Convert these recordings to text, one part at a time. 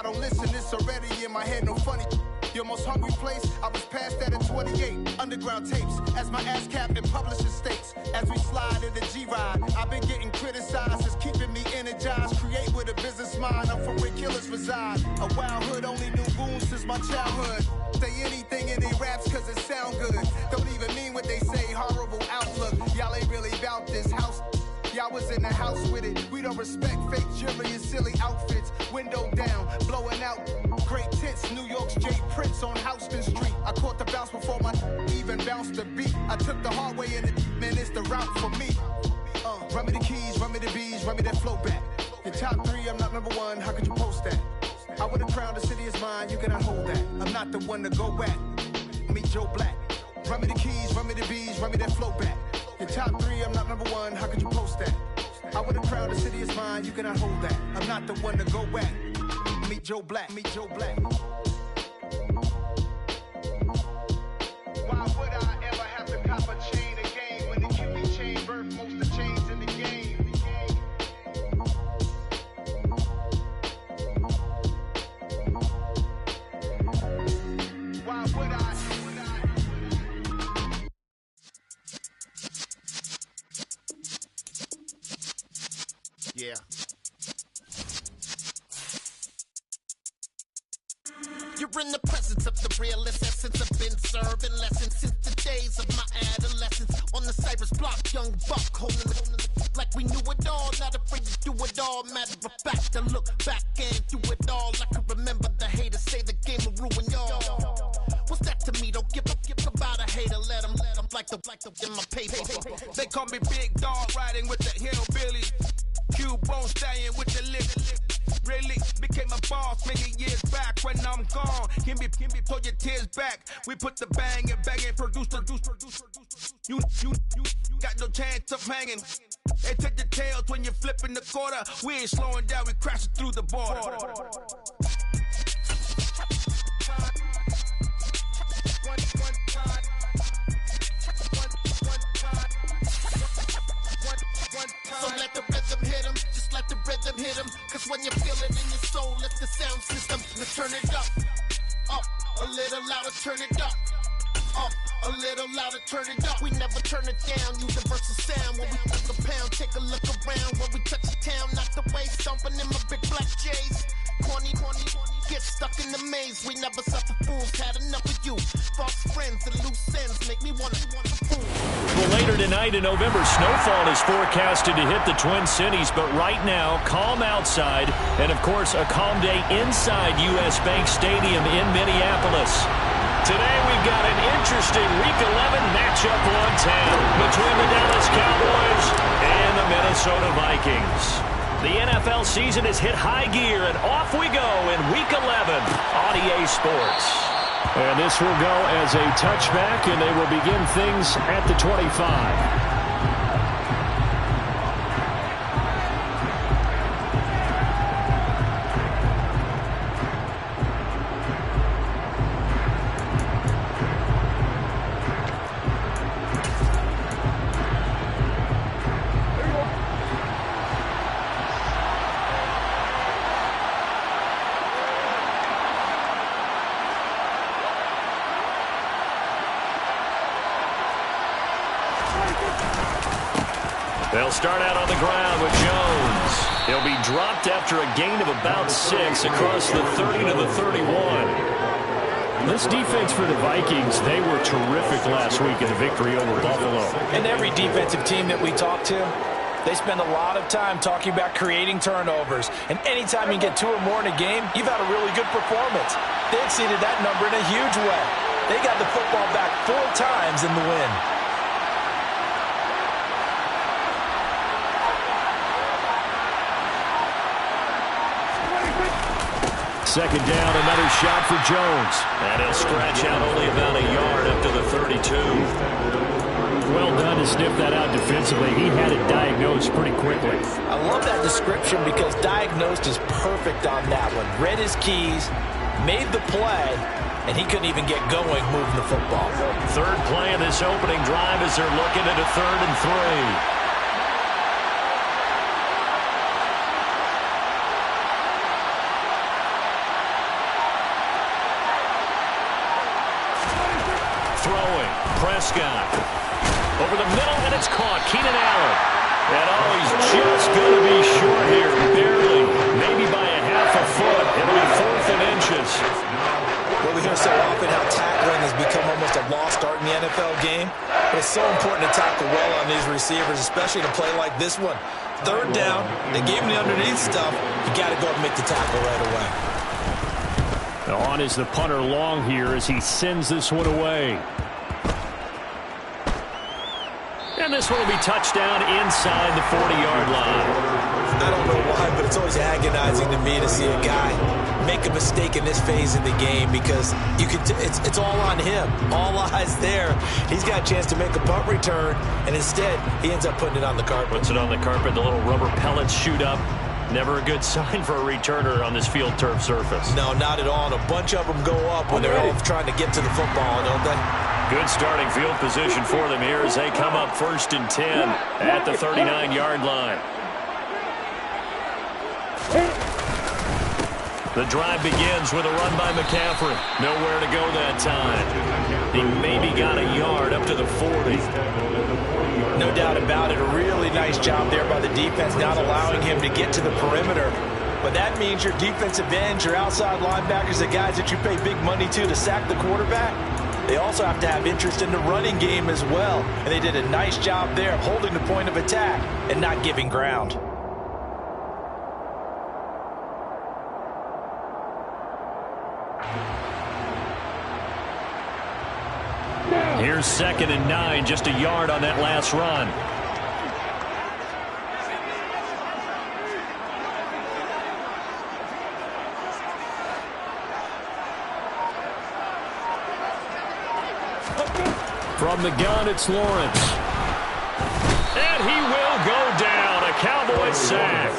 I don't listen, it's already in my head, no funny. Your most hungry place, I was past that at 28. Underground tapes, as my ass cap in publishing states. As we slide in the G-Ride, I've been getting criticized, it's keeping me energized. Create with a business mind, I'm from where killers reside. A wild hood, only knew goons since my childhood. Say anything in they raps cause it sound good. Don't even mean what they say, horrible outlook. Y'all ain't really about this house. Y'all was in the house with it. We don't respect fake jewelry and silly outfits. Window down, blowing out great tits. New York's J. Prince on Houston Street. I caught the bounce before my even bounced the beat. I took the hard way in it, man, it's the route for me. Run me the keys, run me the bees, run me that flow back. Your top three, I'm not number one, how could you post that? I would've crowned the city is mine, you cannot hold that. I'm not the one to go at. Meet Joe Black. Run me the keys, run me the bees, run me that flow back. Your top three, I'm not number one, how could you post that? I would've crowned the city is mine, you cannot hold that. I'm not the one to go at. Meet Joe Black, meet Joe Black. Why would I ever have to cop a chain again when the QB chain birthed most of the chains in the game? Why would I? Yeah. You're in the presence of the realest essence. I've been serving lessons since the days of my adolescence. On the Cypress block, young buck holding it like we knew it all. Not afraid to do it all. Matter of fact, I look back and do it all. I can remember the haters say the game will ruin y'all. What's that to me? Don't give about a hater. Let them like the in my paper. They call me Big Dog, riding with the hillbilly. Q-Bone stallion with the lip. Really became a boss many years back. When I'm gone, can be pull your tears back. We put the bang and produce. You got no chance of hanging. They take the tails when you're flipping the quarter. We ain't slowing down, we crashing through the border. So let the rhythm hit him, just let the rhythm hit him. Cause when you feel it in your soul, let the sound system, let's turn it up. Up, a little louder, turn it up. Up, a little louder, turn it up. We never turn it down, universal sound. When we flip the pound, take a look around. When we touch the town, knock the way, stomping in my big black J's. Corny, get stuck in the maze. We never suffer fools, had enough of you. False friends and loose ends make me wanna fool. Well, later tonight in November, snowfall is forecasted to hit the Twin Cities, but right now, calm outside, and of course, a calm day inside U.S. Bank Stadium in Minneapolis. Today, we've got an interesting Week 11 matchup on town between the Dallas Cowboys and the Minnesota Vikings. The NFL season has hit high gear, and off we go in Week 11 on EA Sports. And this will go as a touchback, and they will begin things at the 25. They'll start out on the ground with Jones. He'll be dropped after a gain of about 6 across the 30 to the 31. This defense for the Vikings, they were terrific last week in the victory over Buffalo. And every defensive team that we talk to, they spend a lot of time talking about creating turnovers. And anytime you get 2 or more in a game, you've had a really good performance. They exceeded that number in a huge way. They got the football back 4 times in the win. Second down, another shot for Jones. And he'll scratch out only about a yard up to the 32. Well done to sniff that out defensively. He had it diagnosed pretty quickly. I love that description because diagnosed is perfect on that one. Read his keys, made the play, and he couldn't even get going moving the football. Third play of this opening drive as they're looking at a 3rd and 3. Prescott. Over the middle, and it's caught. Keenan Allen. And he's just going to be short here. Barely. Maybe by a half a foot. It'll be 4th and inches. Well, we hear so often how tackling has become almost a lost art in the NFL game. But it's so important to tackle well on these receivers, especially to play like this one. 3rd down, they gave him the underneath stuff. You got to go and make the tackle right away. On is the punter long here as he sends this one away. And this one will be touchdown inside the 40-yard line. I don't know why, but it's always agonizing to me to see a guy make a mistake in this phase of the game because you can it's all on him. All eyes there. He's got a chance to make a punt return, and instead he ends up putting it on the carpet. Puts it on the carpet. The little rubber pellets shoot up. Never a good sign for a returner on this field turf surface. No, not at all. And a bunch of them go up when they're all trying to get to the football, don't they? Good starting field position for them here as they come up 1st and 10 at the 39-yard line. The drive begins with a run by McCaffrey. Nowhere to go that time. He maybe got a yard up to the 40. No doubt about it. A really nice job there by the defense, not allowing him to get to the perimeter. But that means your defensive ends, your outside linebackers, the guys that you pay big money to sack the quarterback, they also have to have interest in the running game as well. And they did a nice job there of holding the point of attack and not giving ground. Here's 2nd and 9, just a yard on that last run. From the gun, it's Lawrence. And he will go down. A Cowboys sack.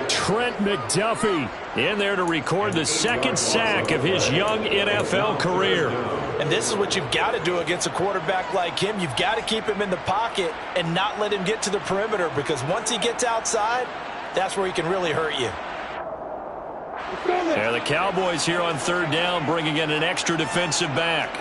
Trent McDuffie in there to record the 2nd sack of his young NFL career. And this is what you've got to do against a quarterback like him. You've got to keep him in the pocket and not let him get to the perimeter, because once he gets outside, that's where he can really hurt you. Yeah, the Cowboys here on 3rd down bringing in an extra defensive back.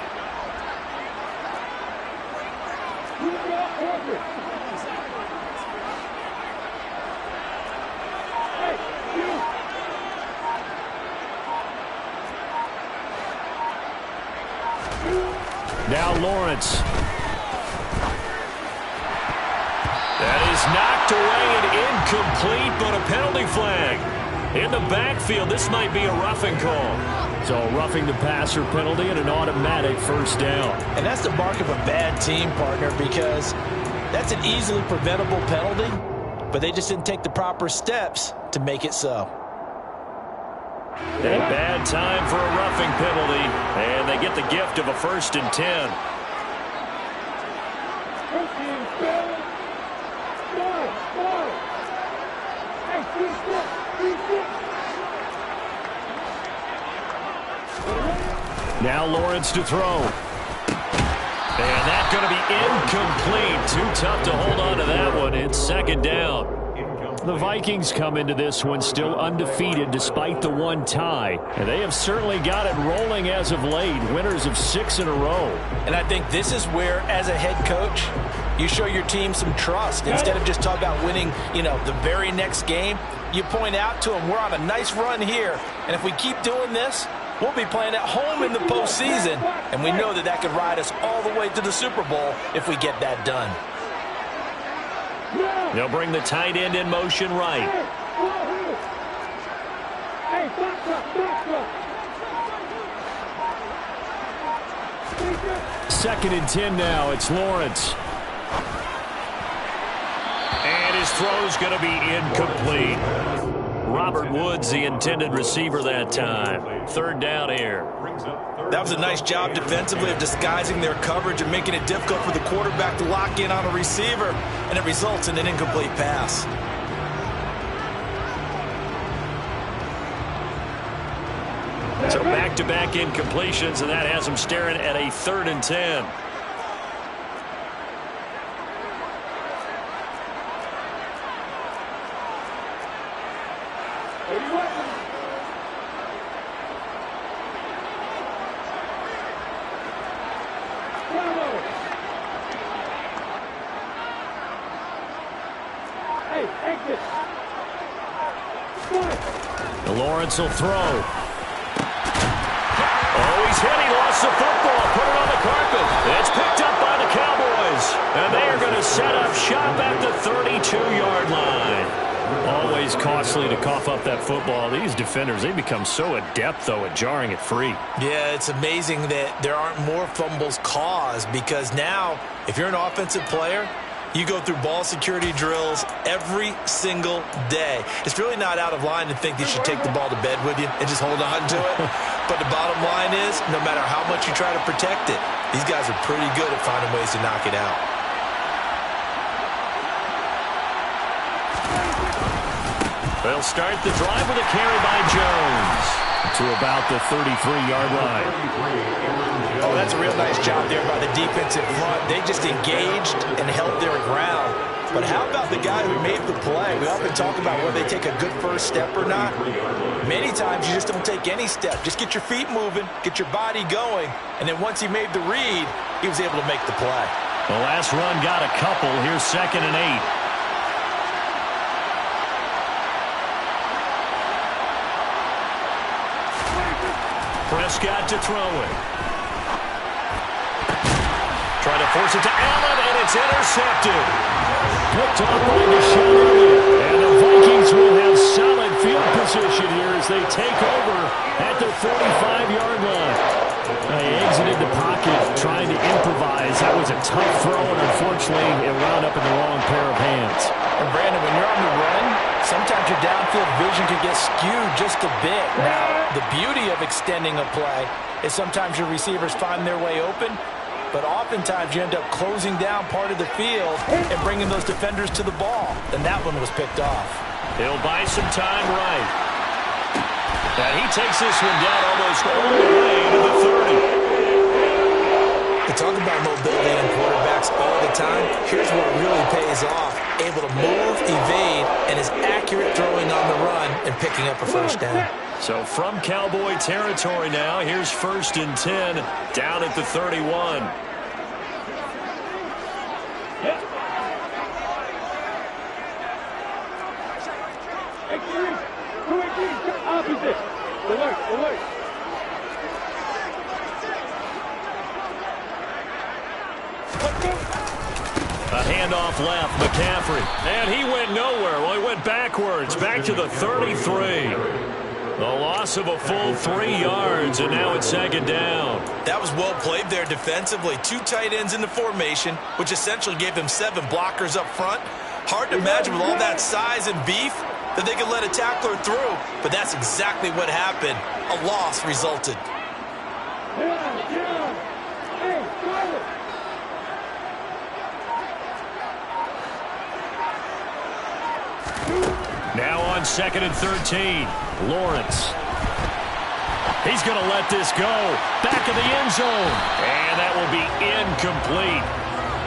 Now Lawrence. That is knocked away and incomplete, but a penalty flag. In the backfield, this might be a roughing call. So a roughing the passer penalty and an automatic 1st down. And that's the mark of a bad team, partner, because that's an easily preventable penalty, but they just didn't take the proper steps to make it so. A bad time for a roughing penalty, and they get the gift of a 1st and 10. Now Lawrence to throw. And that's going to be incomplete. Too tough to hold on to that one. It's 2nd down. The Vikings come into this one still undefeated despite the 1 tie. And they have certainly got it rolling as of late. Winners of 6 in a row. And I think this is where, as a head coach, you show your team some trust. Instead of just talking about winning, the very next game, you point out to them, we're on a nice run here. And if we keep doing this, we'll be playing at home in the postseason. And we know that could ride us all the way to the Super Bowl if we get that done. They'll bring the tight end in motion right. 2nd and 10 now. It's Lawrence. And his throw's going to be incomplete. Robert Woods, the intended receiver that time. 3rd down here. That was a nice job defensively of disguising their coverage and making it difficult for the quarterback to lock in on a receiver, and it results in an incomplete pass. So back-to-back incompletions, and that has them staring at a 3rd and 10. Lawrence will throw. Oh, he's hit. He lost the football. Put it on the carpet. It's picked up by the Cowboys. And they are going to set up shop at the 32-yard line. Always costly to cough up that football. These defenders, they become so adept, though, at jarring it free. Yeah, it's amazing that there aren't more fumbles caused, because now, if you're an offensive player, you go through ball security drills every single day. It's really not out of line to think you should take the ball to bed with you and just hold on to it. But the bottom line is, no matter how much you try to protect it, these guys are pretty good at finding ways to knock it out. They'll start the drive with a carry by Jones to about the 33-yard line. Oh, that's a real nice job there by the defensive front. They just engaged and held their ground. But how about the guy who made the play? We often talk about whether they take a good first step or not. Many times you just don't take any step. Just get your feet moving, get your body going, and then once he made the read, he was able to make the play. The last run got a couple. Here's 2nd and 8. Prescott to throw it. Try to force it to Allen, and it's intercepted. Picked off by Deshaun Elliott. And the Vikings will have solid field position here as they take over at the 45-yard line. They exited the pocket trying to improvise. That was a tough throw, and unfortunately, it wound up in the wrong pair of hands. And Brandon, when you're on the run, sometimes your downfield vision can get skewed just a bit. Now, the beauty of extending a play is sometimes your receivers find their way open, but oftentimes you end up closing down part of the field and bringing those defenders to the ball. And that one was picked off. He'll buy some time right. And he takes this one down almost all the way to the 30. We talk about mobility in quarterbacks all the time. Here's what really pays off. Able to move, evade, and is accurate throwing on the run and picking up a first down. So from Cowboy territory now, here's 1st and 10 down at the 31. A handoff left, McCaffrey. And he went nowhere. Well, he went backwards, back to the 33. The loss of a full 3 yards, and now it's 2nd down. That was well played there defensively. 2 tight ends in the formation, which essentially gave them 7 blockers up front. Hard to imagine with all that size and beef that they could let a tackler through, but that's exactly what happened. A loss resulted. Now on 2nd and 13, Lawrence. He's going to let this go. Back of the end zone. And that will be incomplete.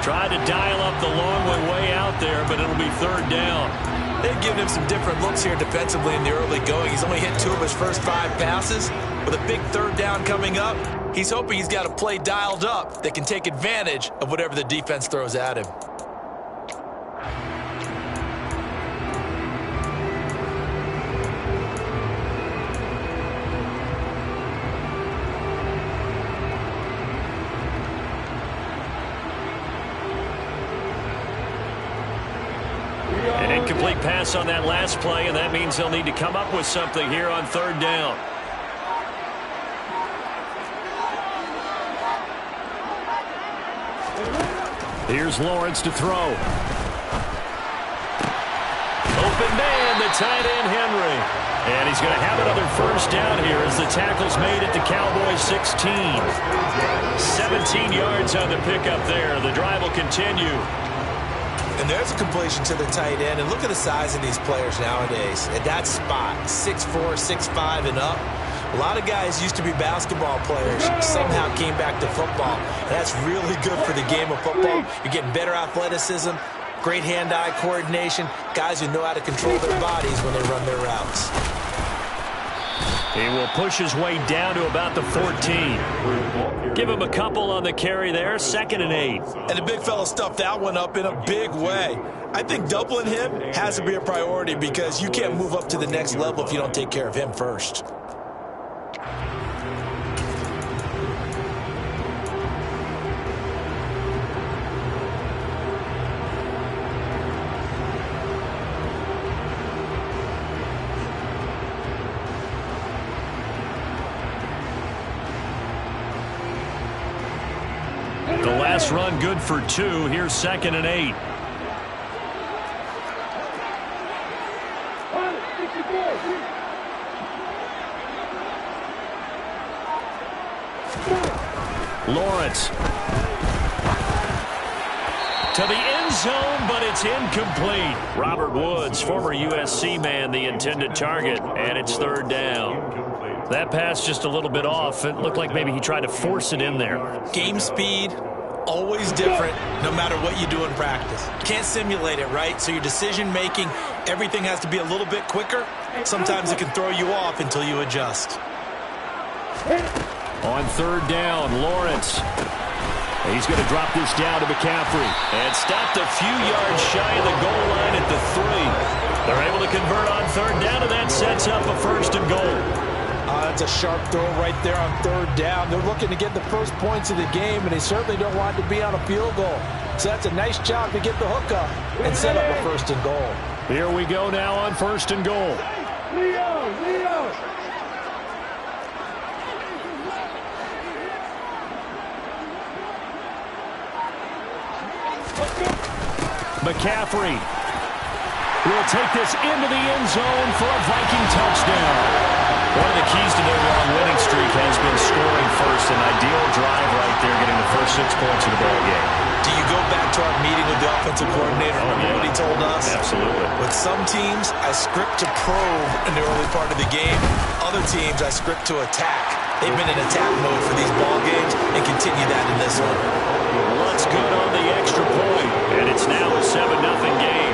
Tried to dial up the long way out there, but it'll be 3rd down. They've given him some different looks here defensively in the early going. He's only hit 2 of his first 5 passes. With a big 3rd down coming up, he's hoping he's got a play dialed up that can take advantage of whatever the defense throws at him. An incomplete pass on that last play, and that means they'll need to come up with something here on 3rd down. Here's Lawrence to throw. Open man, the tight end Henry. And he's going to have another first down here as the tackle's made at the Cowboys 16. 17 yards on the pickup there. The drive will continue. And there's a completion to the tight end. And look at the size of these players nowadays. At that spot, 6'4", 6'5", and up. A lot of guys used to be basketball players, somehow came back to football. And that's really good for the game of football. You're getting better athleticism, great hand-eye coordination, guys who know how to control their bodies when they run their routes. He will push his way down to about the 14. Give him a couple on the carry there, 2nd and 8. And the big fella stuffed that one up in a big way. I think doubling him has to be a priority because you can't move up to the next level if you don't take care of him first. The last run good for 2. Here's 2nd and 8. Lawrence to the end zone, but it's incomplete. Robert Woods, former USC man, the intended target, and it's 3rd down. That pass just a little bit off. It looked like maybe he tried to force it in there. Game speed, always different, no matter what you do in practice. Can't simulate it, right? So your decision-making, everything has to be a little bit quicker. Sometimes it can throw you off until you adjust. On 3rd down, Lawrence. He's going to drop this down to McCaffrey. And stopped a few yards shy of the goal line at the 3. They're able to convert on 3rd down, and that sets up a 1st and goal. That's a sharp throw right there on 3rd down. They're looking to get the first points of the game, and they certainly don't want to be on a field goal. So that's a nice job to get the hook up and set up a 1st and goal. Here we go now on 1st and goal. Leo! McCaffrey will take this into the end zone for a Viking touchdown. One of the keys to their long winning streak has been scoring first. An ideal drive right there, getting the first 6 points of the ball game. Do you go back to our meeting with the offensive coordinator? Remember what he told us? Absolutely. With some teams, I script to probe in the early part of the game. Other teams, I script to attack. They've been in attack mode for these ball games and continue that in this one. What's good on the extra point, and it's now a 7-0 game.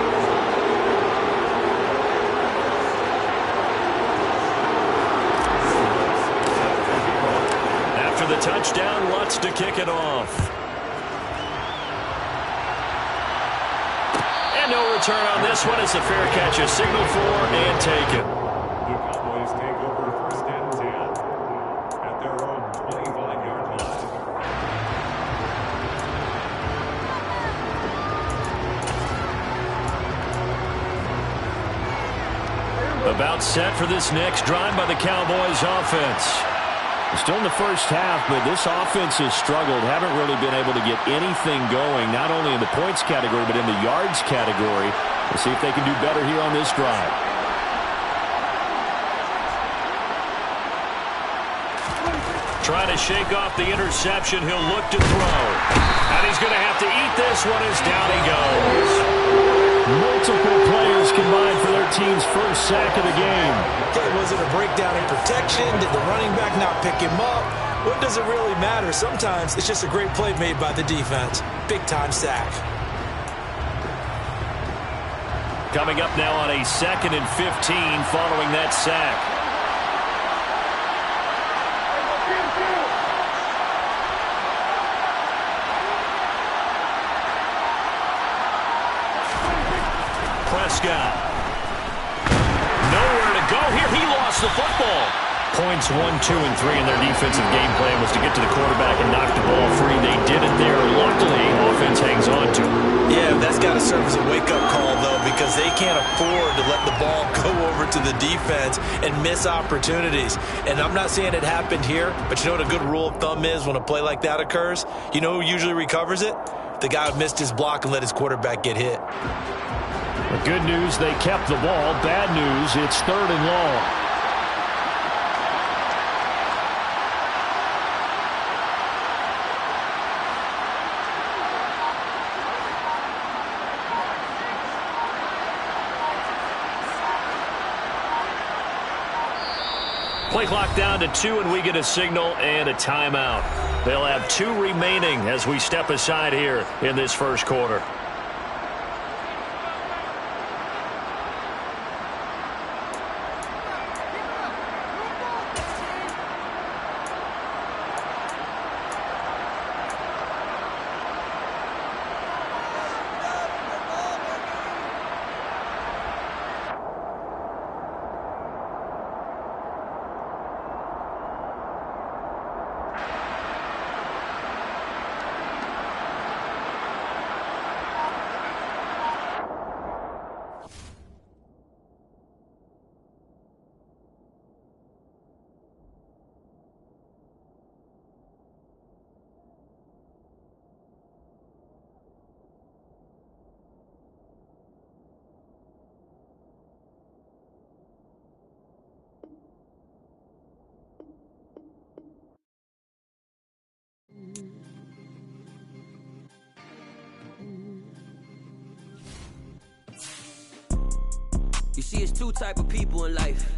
After the touchdown, Lutz to kick it off. And no return on this one. It's a fair catch, a signal for and taken. The Cowboys take over 1st and 10 at their own 25-yard line. About set for this next drive by the Cowboys offense. Still in the first half, but this offense has struggled. Haven't really been able to get anything going, not only in the points category, but in the yards category. We'll see if they can do better here on this drive. Trying to shake off the interception. He'll look to throw. And he's going to have to eat this one as down he goes. Multiple players combined for their team's first sack of the game. Okay, was it a breakdown in protection? Did the running back not pick him up? What does it really matter? Sometimes it's just a great play made by the defense. Big-time sack. Coming up now on a 2nd and 15 following that sack. Prescott. Nowhere to go here. He lost the football. Points 1, 2, and 3 in their defensive game plan was to get to the quarterback and knock the ball free. They did it there. Luckily, offense hangs on to it. Yeah, that's got to serve as a wake-up call, though, because they can't afford to let the ball go over to the defense and miss opportunities. And I'm not saying it happened here, but you know what a good rule of thumb is when a play like that occurs? You know who usually recovers it? The guy who missed his block and let his quarterback get hit. The good news, they kept the ball. Bad news, it's 3rd and long. Play clock down to 2, and we get a signal and a timeout. They'll have 2 remaining as we step aside here in this first quarter. See, it's two type of people in life.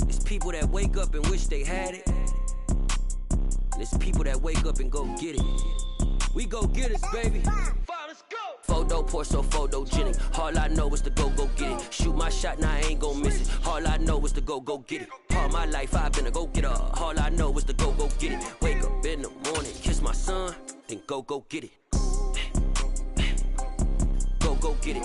It's people that wake up and wish they had it. And it's people that wake up and go get it. We go get it, baby. Let's go. Photo pour so photogenic. All I know is to go get it. Shoot my shot, now I ain't gon' miss it. All I know is to go get it. All my life I've been a go-getter. All I know is to go get it. Wake up in the morning, kiss my son, then go get it. Go get it.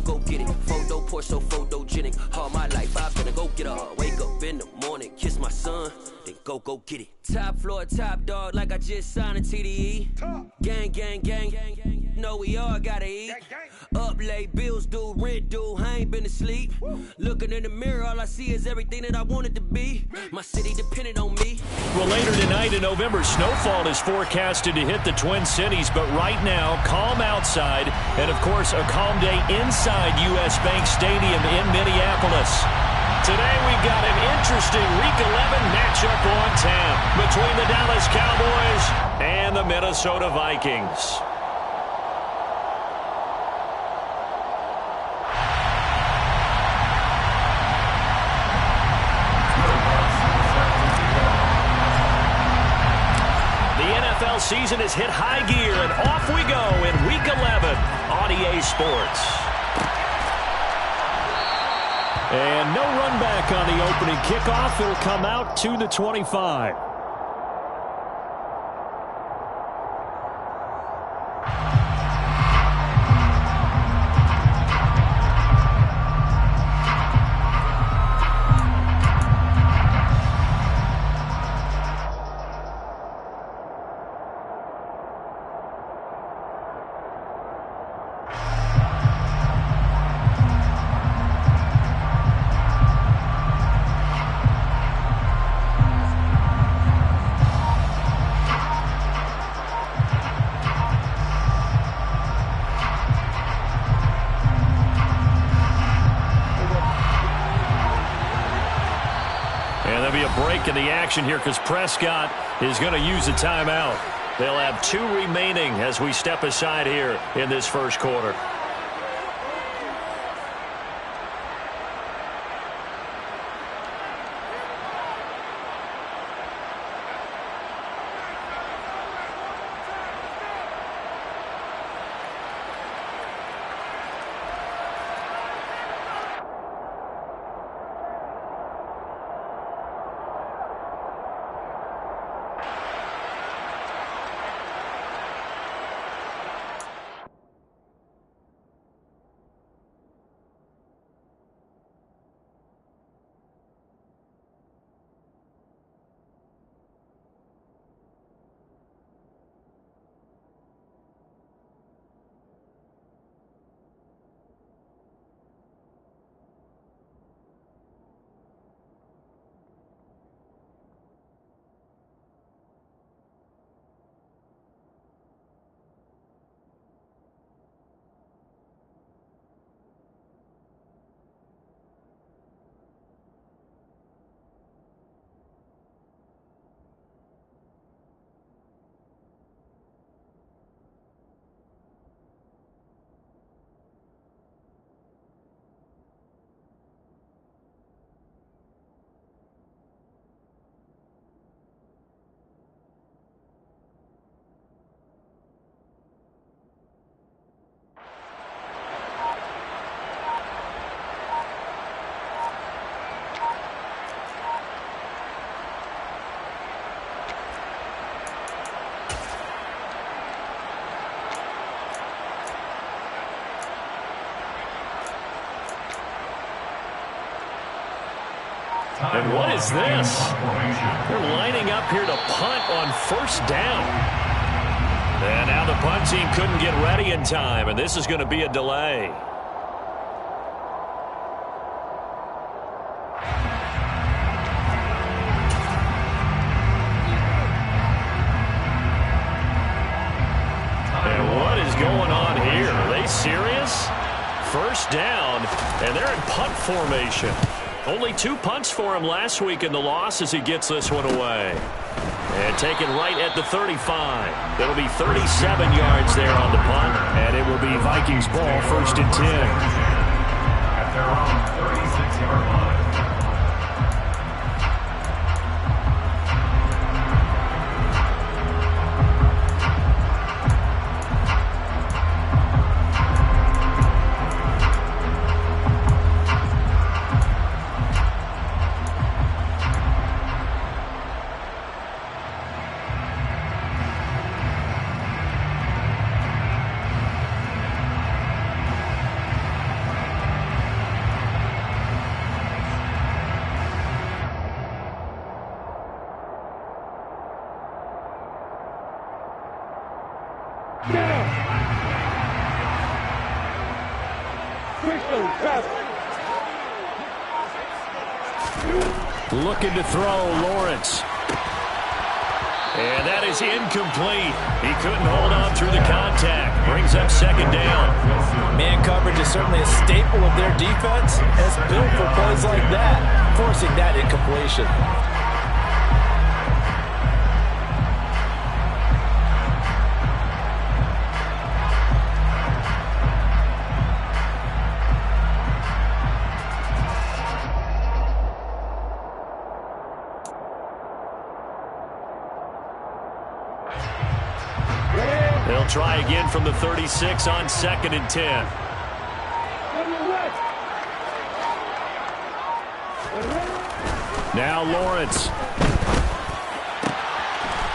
Go get it. Photo pour so photogenic. All my life I've been a go-getter. Wake up in the morning, kiss my son, then go get it. Top floor, top dog, like I just signed a TDE. Gang, gang, gang. Know we all gotta eat. Up late, bills due, rent due, I ain't been asleep. Looking in the mirror, all I see is everything that I wanted to be. My city depended on me. Well, later tonight in November, snowfall is forecasted to hit the Twin Cities, but right now, calm outside, and of course, a calm day inside US Bank Stadium in Minneapolis. Today, we've got an interesting Week 11 matchup on tap between the Dallas Cowboys and the Minnesota Vikings. NFL season has hit high gear, and off we go in Week 11 on EA Sports. And no run back on the opening kickoff. It'll come out to the 25. In the action here because Prescott is going to use a timeout. They'll have 2 remaining as we step aside here in this first quarter. And what is this? They're lining up here to punt on first down. And now the punt team couldn't get ready in time, and this is going to be a delay. And what is going on here? Are they serious? First down, and they're in punt formation. Only 2 punts for him last week in the loss as he gets this one away. And taken right at the 35. It'll be 37 yards there on the punt. And it will be Vikings ball, 1st and 10. At their own 36-yard line. Looking to throw, Lawrence. And that is incomplete. He couldn't hold on through the contact. Brings up 2nd down. Man coverage is certainly a staple of their defense. It's built for plays like that, forcing that incompletion. They'll try again from the 36 on 2nd and 10. Now Lawrence.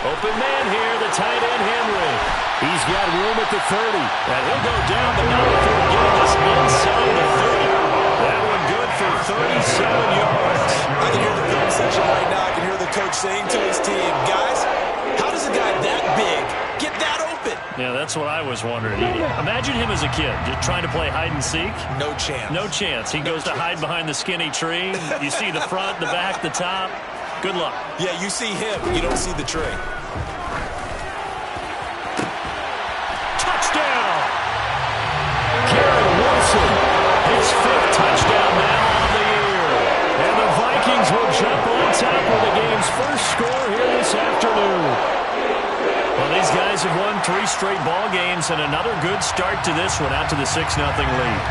Open man here, the tight end Henry. He's got room at the 30. And he'll go down, but not before getting us inside the 30. That one good for 37 yards. I can hear the film session right now. I can hear the coach saying to his team, guys, how does a guy that big get that open? Yeah, that's what I was wondering. Imagine him as a kid, just trying to play hide and seek. No chance. No chance. He goes to hide behind the skinny tree. You see the front, the back, the top. Good luck. Yeah, you see him. You don't see the tree. Touchdown! Garrett Wilson, his 5th touchdown now on the year. And the Vikings will jump on top with the game's first score here this afternoon. Well, these guys have won 3 straight ball games and another good start to this one out to the 6-0 lead.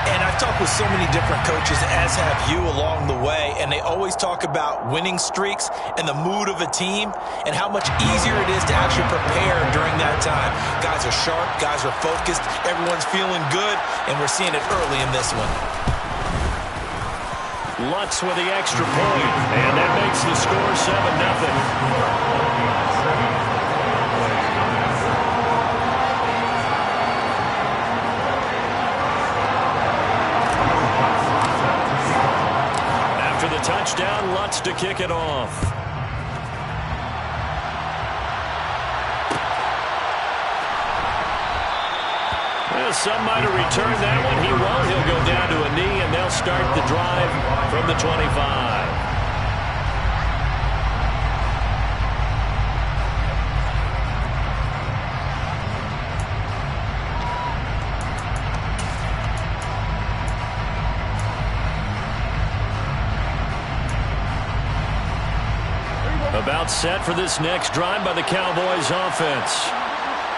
And I've talked with so many different coaches, as have you along the way, and they always talk about winning streaks and the mood of a team and how much easier it is to actually prepare during that time. Guys are sharp, guys are focused, everyone's feeling good, and we're seeing it early in this one. Lutz with the extra point, and that makes the score 7-0. The touchdown, Lutz to kick it off. Well, some might have returned that one. He won't. He'll go down to a knee, and they'll start the drive from the 25. About set for this next drive by the Cowboys offense.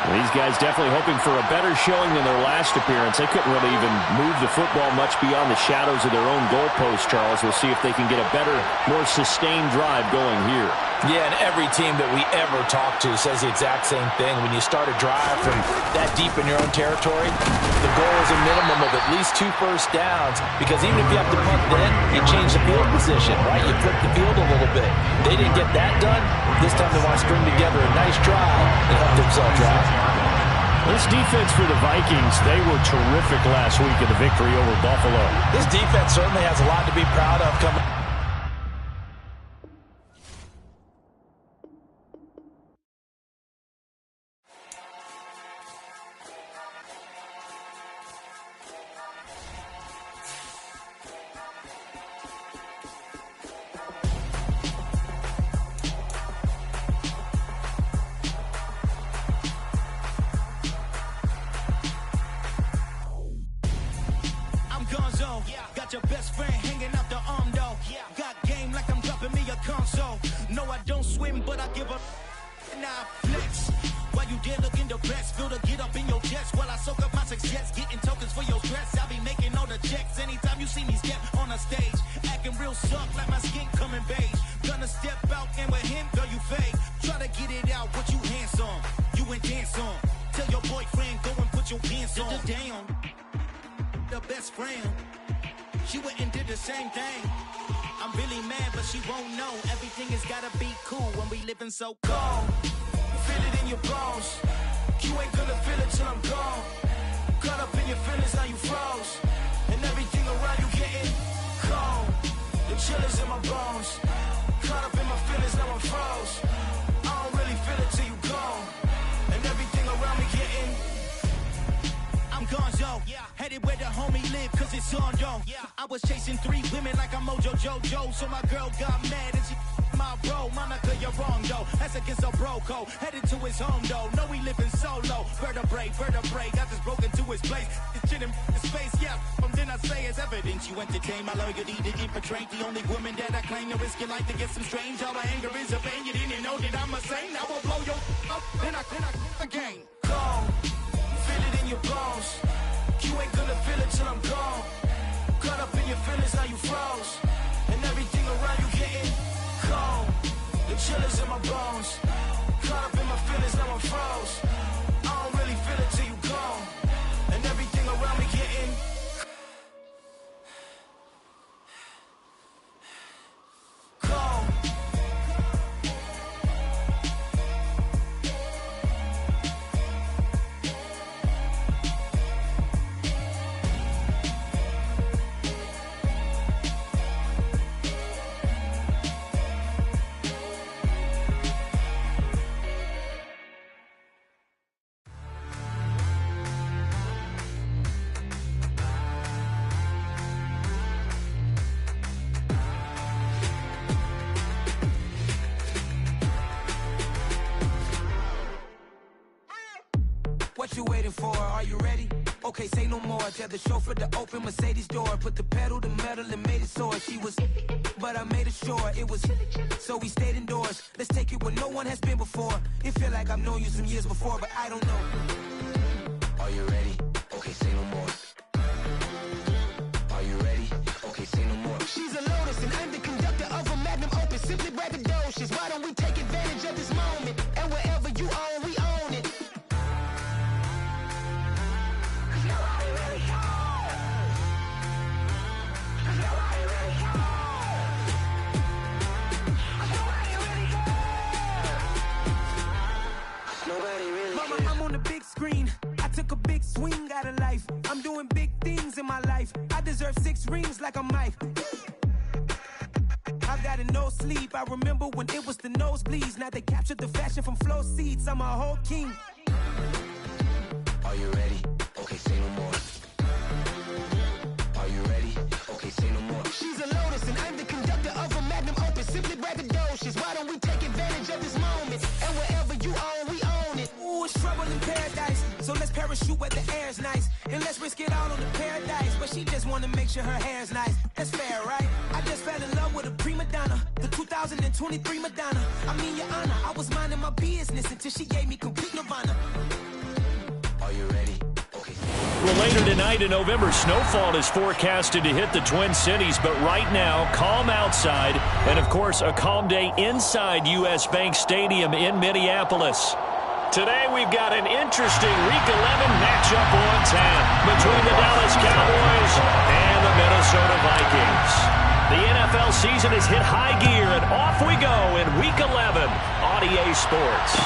These guys definitely hoping for a better showing than their last appearance. They couldn't really even move the football much beyond the shadows of their own goalpost, Charles. We'll see if they can get a better, more sustained drive going here. Yeah, and every team that we ever talk to says the exact same thing. When you start a drive from that deep in your own territory, the goal is a minimum of at least 2 first downs, because even if you have to punt then, you change the field position, right? You flip the field a little bit. They didn't get that done. This time they want to string together a nice drive and help themselves out. This defense for the Vikings, they were terrific last week in the victory over Buffalo. This defense certainly has a lot to be proud of coming. Got your best friend hanging out the arm though. real suck like my skin coming beige. Gonna step out and with him, girl, you fake. Try to get it out, but you handsome. You ain't dance on. Tell your boyfriend, go and put your pants on. Down. The best friend. She went and did the same thing. I'm really mad, but she won't know. Everything has gotta be cool when we living so cold. Feel it in your bones. You ain't gonna feel it till I'm gone. Caught up in your feelings, now you froze. And everything around you getting cold. The chill is in my bones. Caught up in my feelings, now I'm froze. I don't really feel it till you gone. And everything around me getting I'm gone, yo. Headed where the homie live, cause it's on, yo. I was chasing 3 women like I'm Mojo Jojo. So my girl got mad and she my bro. Monica, you're wrong, though. That's against a bro code. Headed to his home, though. No, he living solo. Vertebrae. Got this broken to his place. It's shit in his face, yeah. Then I say it's evidence. You entertain my loyalty to infiltrate. The only woman that I claim to risk your life to get some strange. All my anger is a pain. You didn't know that I'm a saint. I will blow your up. Then I again. Gone. Feel it in your bones. You ain't gonna feel it till I'm gone. Caught up in your feelings, now you froze. And everything around you getting cold. The chill is in my bones. Caught up in my feelings, now I'm froze. I don't really feel it till you gone. And everything around me getting cold. What you waiting for? Are you ready? Okay, say no more. Tell the chauffeur to open Mercedes door. Put the pedal to metal and made it soar. She was, but I made it sure it was. So we stayed indoors. Let's take it where no one has been before. It feel like I've known you some years before, but I don't know. Are you ready? Okay, say no more. Are you ready? Okay, say no more. She's a Lotus and I'm the conductor of a Magnum Opus. Simply braggadocious. Why don't we take advantage of this moment? And wherever you own, we own it. Mama, I'm on the big screen. I took a big swing out of life. I'm doing big things in my life. I deserve 6 rings like a Mike. I've got no sleep. I remember when it was the nosebleeds. Now they captured the fashion from flow seats. I'm a whole king. Are you ready? Okay, say no more. Are you ready? Okay, say no more. She's a Lotus and I'm the conductor of a Magnum Opus. Simply braggadocious. Why don't we take advantage of this moment? And wherever you own, we own it. Ooh, it's trouble in paradise. So let's parachute where the air's nice. And let's risk it all on the paradise. But she just wanna make sure her hair's nice. That's fair, right? I just fell in love with a prima donna. The 2023 Madonna. I mean, your honor, I was minding my business until she gave me complete nirvana. Are you ready? Okay. Well, later tonight in November, snowfall is forecasted to hit the Twin Cities, but right now, calm outside, and of course, a calm day inside U.S. Bank Stadium in Minneapolis. Today, we've got an interesting Week 11 matchup on tap between the Dallas Cowboys and the Minnesota Vikings. The NFL season has hit high gear, and off we go in Week 11 on EA Sports.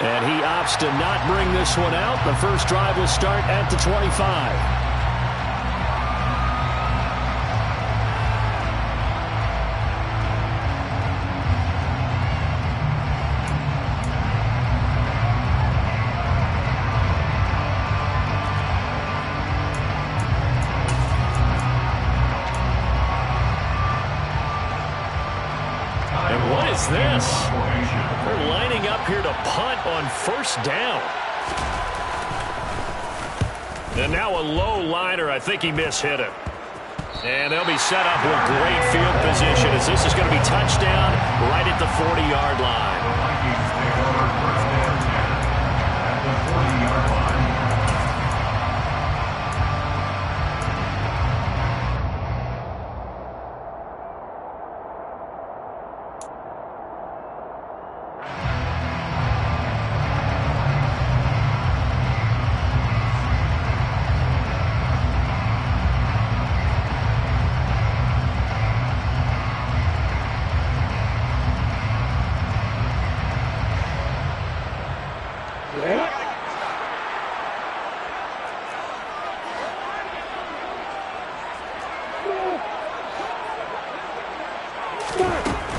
And he opts to not bring this one out. The first drive will start at the 25. And what is this? They're lining up here to punt on first down. And now a low liner. I think he mishit it. And they'll be set up with great field position as this is going to be touchdown right at the 40-yard line. The Vikings take over first and 10 at the 40-yard line.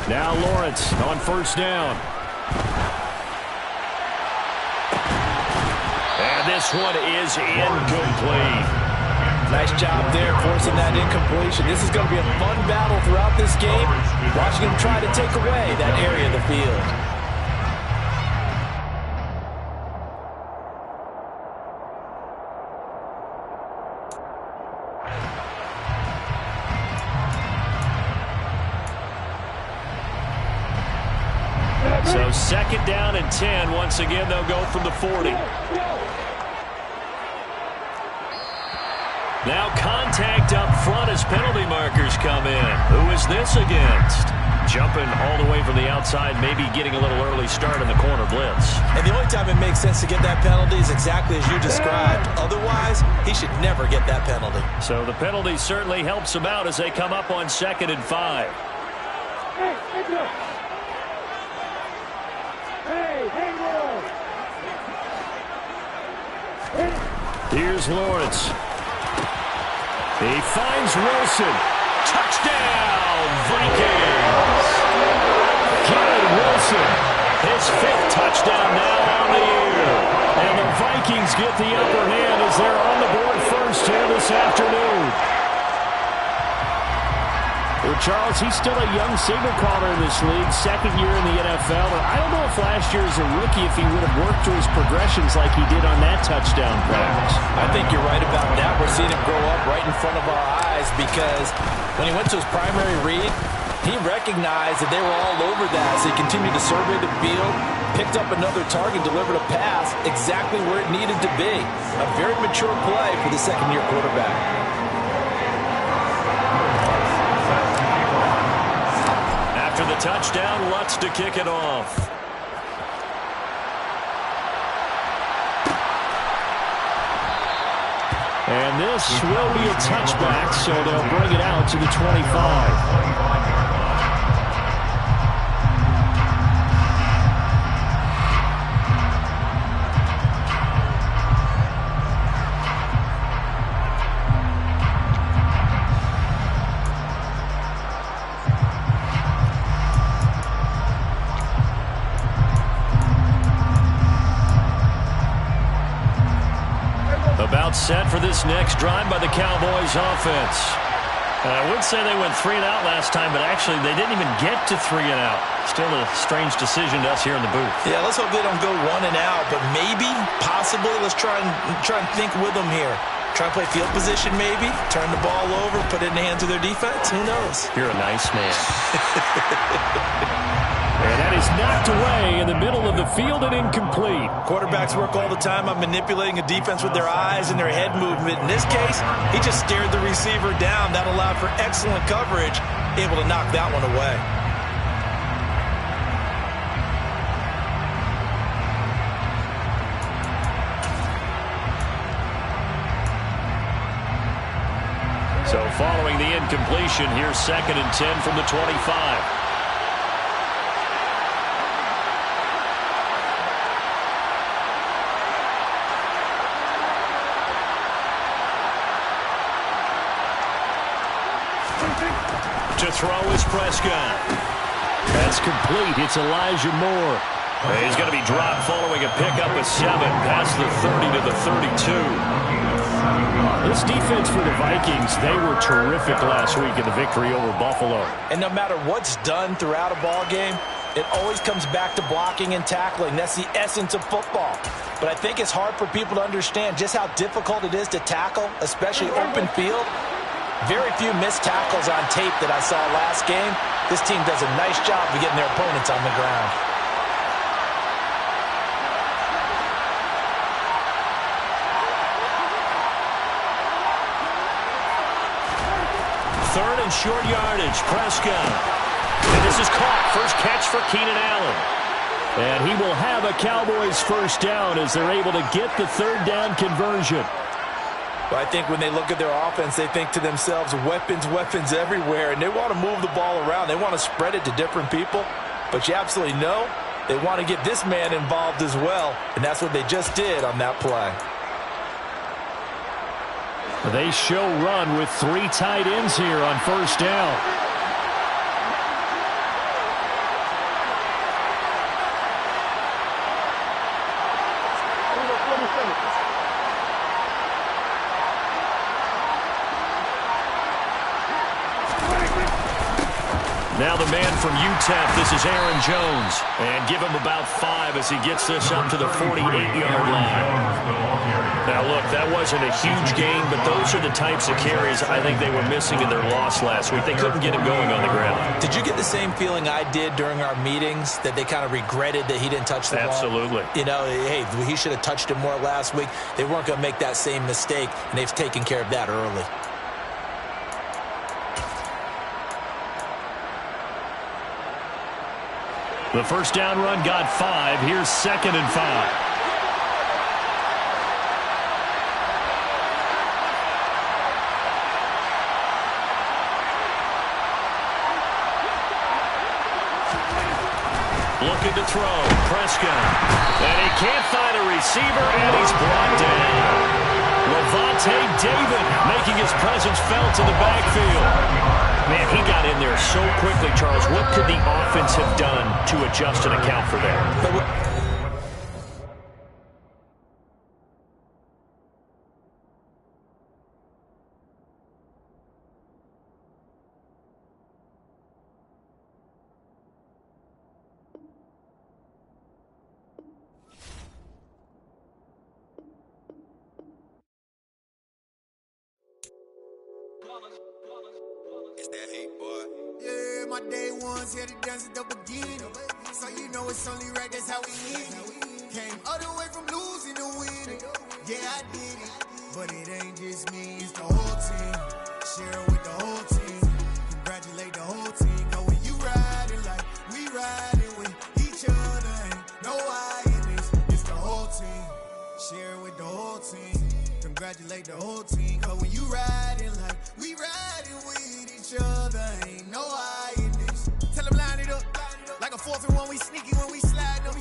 Now Lawrence on first down. And this one is incomplete. Nice job there forcing that incompletion. This is going to be a fun battle throughout this game. Watching him try to take away that area of the field. So second down and 10. Once again, they'll go from the 40. Now contact up front as penalty markers come in. Who is this against? Jumping all the way from the outside, maybe getting a little early start in the corner blitz. And the only time it makes sense to get that penalty is exactly as you described. Otherwise, he should never get that penalty. So the penalty certainly helps him out as they come up on 2nd and 5. Here's Lawrence. He finds Wilson. Touchdown, Vikings! Garrett Wilson, his 5th touchdown now on the year. And the Vikings get the upper hand as they're on the board first here this afternoon. Well, Charles, he's still a young signal caller in this league, 2nd year in the NFL. And I don't know if last year as a rookie, if he would have worked through his progressions like he did on that touchdown pass. I think you're right about that. We're seeing him grow up right in front of our eyes because when he went to his primary read, he recognized that they were all over that. So he continued to survey the field, picked up another target, delivered a pass exactly where it needed to be. A very mature play for the second-year quarterback. After the touchdown, Lutz to kick it off. And this will be a touchback, so they'll bring it out to the 25. About set for this next drive by the Cowboys offense. I would say they went 3 and out last time, but actually they didn't even get to 3 and out. Still a strange decision to us here in the booth. Yeah, let's hope they don't go 1 and out, but maybe, possibly, let's try and think with them here. Try and play field position maybe, turn the ball over, put it in the hands of their defense. Who knows? You're a nice man. And that is knocked away in the middle of the field and incomplete. Quarterbacks work all the time on manipulating a defense with their eyes and their head movement. In this case, he just stared the receiver down. That allowed for excellent coverage, able to knock that one away. So following the incompletion, here's 2nd and 10 from the 25. To throw is Prescott. That's complete. It's Elijah Moore. He's going to be dropped following a pickup of 7 past the 30 to the 32. This defense for the Vikings, they were terrific last week in the victory over Buffalo. And no matter what's done throughout a ball game, it always comes back to blocking and tackling. That's the essence of football. But I think it's hard for people to understand just how difficult it is to tackle, especially open field. Very few missed tackles on tape that I saw last game. This team does a nice job of getting their opponents on the ground. Third and short yardage, Prescott. And this is caught. First catch for Keenan Allen. And he will have a Cowboys first down as they're able to get the 3rd down conversion. Well, I think when they look at their offense, they think to themselves, weapons, weapons everywhere, and they want to move the ball around. They want to spread it to different people, but you absolutely know they want to get this man involved as well, and that's what they just did on that play. They show run with 3 tight ends here on first down. Now the man from UTEP, this is Aaron Jones. And give him about 5 as he gets this up to the 48-yard line. Now, look, that wasn't a huge gain, but those are the types of carries I think they were missing in their loss last week. They couldn't get him going on the ground. Did you get the same feeling I did during our meetings, that they kind of regretted that he didn't touch the ball? Absolutely. You know, hey, he should have touched it more last week. They weren't going to make that same mistake, and they've taken care of that early. The first down run got 5. Here's 2nd and 5. Looking to throw. Prescott. And he can't find a receiver, and he's brought down. Levante David making his presence felt in the backfield. Man, he got in there so quickly, Charles. What could the offense have done to adjust and account for that? It's that hate, boy. Yeah, my day ones here to dance at the beginning. So you know it's only right, that's how we need it. Came all the way from losing to winning. Yeah, I did it. But it ain't just me, it's the whole team. Share it with the whole team. Congratulate the whole team. Cause when you riding like we riding with each other, ain't no I in this. It's the whole team. Share it with the whole team. Congratulate the whole team. Cause when you riding like we riding with each other, ain't no I in this. Tell them line it up. Like a 4th and 1, we sneaky when we slide up.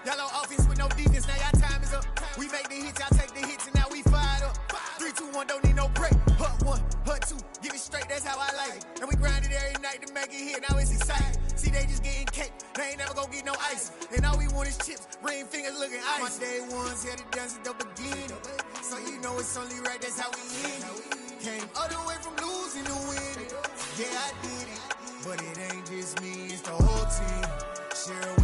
Y'all on offense with no defense, now y'all time is up. We make the hits, y'all take the hits, and now we fired up. 3, 2, 1, don't need no break. Hut 1, hut 2, give it straight, that's how I like it. And we grind it every night to make it hit, now it's exciting. See, they just getting cake, they ain't never gonna get no ice. And all we want is chips, ring fingers looking ice. My day ones here to dance at the beginning. So you know it's only right, that's how we end it. Came all the way from losing to winning. Yeah, I did it. But it ain't just me, it's the whole team. Share